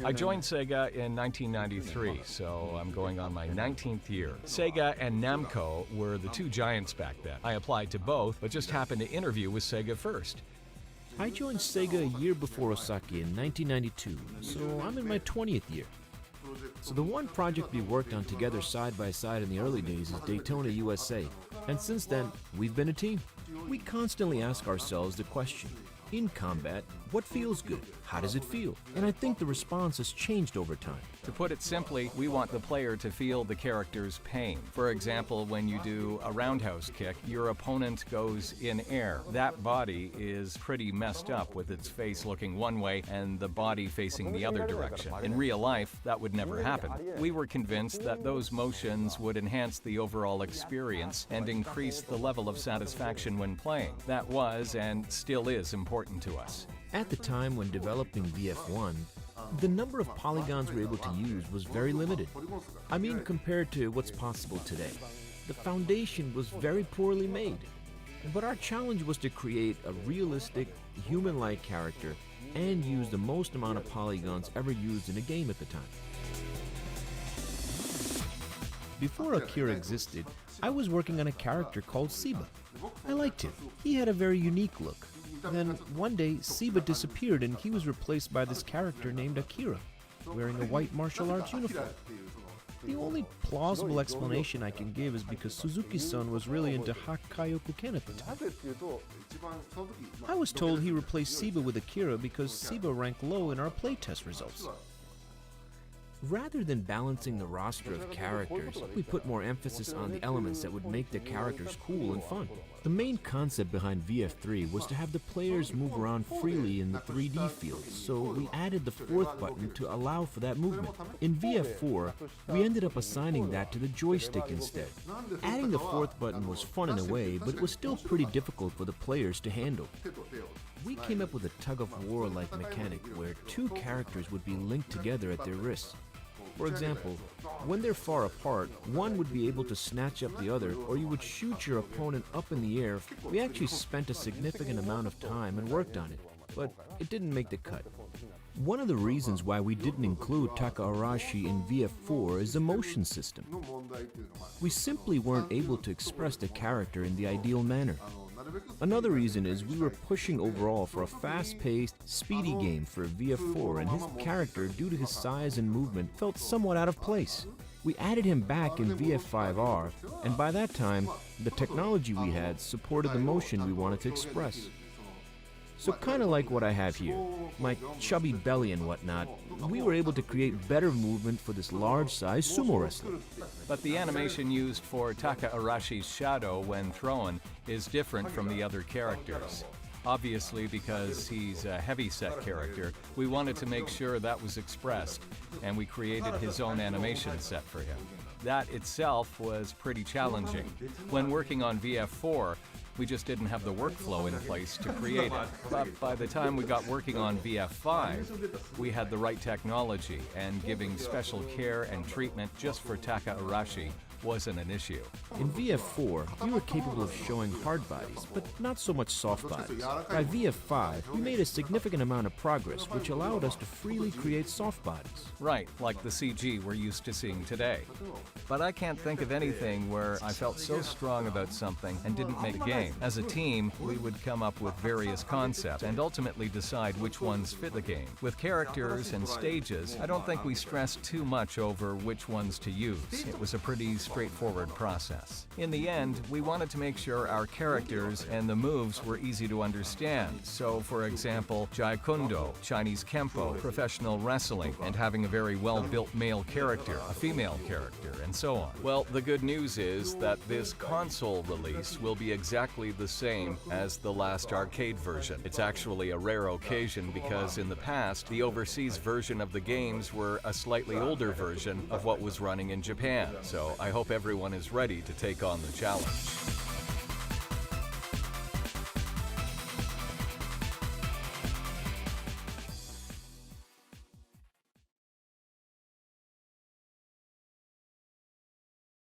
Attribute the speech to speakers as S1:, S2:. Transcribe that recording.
S1: I joined Sega in 1993, so I'm going on my 19th year. Sega and Namco were the two giants back then. I applied to both, but just happened to interview with Sega first.
S2: I joined Sega a year before Osaki in 1992, so I'm in my 20th year. So the one project we worked on together side by side in the early days is Daytona USA, and since then, we've been a team. We constantly ask ourselves the question, in combat, what feels good? How does it feel? And I think the response has changed over time.
S1: To put it simply, we want the player to feel the character's pain. For example, when you do a roundhouse kick, your opponent goes in air. That body is pretty messed up with its face looking one way and the body facing the other direction. In real life, that would never happen. We were convinced that those motions would enhance the overall experience and increase the level of satisfaction when playing. That was and still is important to us.
S2: At the time when developing VF1, the number of polygons we were able to use was very limited. I mean, compared to what's possible today. The foundation was very poorly made. But our challenge was to create a realistic, human-like character and use the most amount of polygons ever used in a game at the time. Before Akira existed, I was working on a character called Siba. I liked him. He had a very unique look. Then, one day, Siba disappeared and he was replaced by this character named Akira, wearing a white martial arts uniform. The only plausible explanation I can give is because Suzuki-san was really into Hakkyoku-ken at the time. I was told he replaced Siba with Akira because Siba ranked low in our playtest results. Rather than balancing the roster of characters, we put more emphasis on the elements that would make the characters cool and fun. The main concept behind VF3 was to have the players move around freely in the 3D field, so we added the fourth button to allow for that movement. In VF4, we ended up assigning that to the joystick instead. Adding the fourth button was fun in a way, but it was still pretty difficult for the players to handle. We came up with a tug-of-war-like mechanic where two characters would be linked together at their wrists. For example, when they're far apart, one would be able to snatch up the other, or you would shoot your opponent up in the air. We actually spent a significant amount of time and worked on it, but it didn't make the cut. One of the reasons why we didn't include Taka Arashi in VF4 is the motion system. We simply weren't able to express the character in the ideal manner. Another reason is we were pushing overall for a fast-paced, speedy game for VF4, and his character, due to his size and movement, felt somewhat out of place. We added him back in VF5R, and by that time, the technology we had supported the motion we wanted to express. So kinda like what I have here, my chubby belly and whatnot, we were able to create better movement for this large-size sumo wrestler.
S1: But the animation used for Taka Arashi's shadow when thrown is different from the other characters. Obviously, because he's a heavy-set character, we wanted to make sure that was expressed, and we created his own animation set for him. That itself was pretty challenging. When working on VF4, we just didn't have the workflow in place to create it. But by the time we got working on VF5, we had the right technology, and giving special care and treatment just for Taka Arashi wasn't an issue.
S2: In VF4, we were capable of showing hard bodies, but not so much soft bodies. By VF5, we made a significant amount of progress, which allowed us to freely create soft bodies.
S1: Right, like the CG we're used to seeing today. But I can't think of anything where I felt so strong about something and didn't make a game. As a team, we would come up with various concepts and ultimately decide which ones fit the game. With characters and stages, I don't think we stressed too much over which ones to use. It was a pretty straightforward process. In the end, we wanted to make sure our characters and the moves were easy to understand. So, for example, Jai Kundo, Chinese Kempo, professional wrestling, and having a very well-built male character, a female character, and so on. Well, the good news is that this console release will be exactly the same as the last arcade version. It's actually a rare occasion because in the past, the overseas version of the games were a slightly older version of what was running in Japan. So I hope everyone is ready to take on the challenge.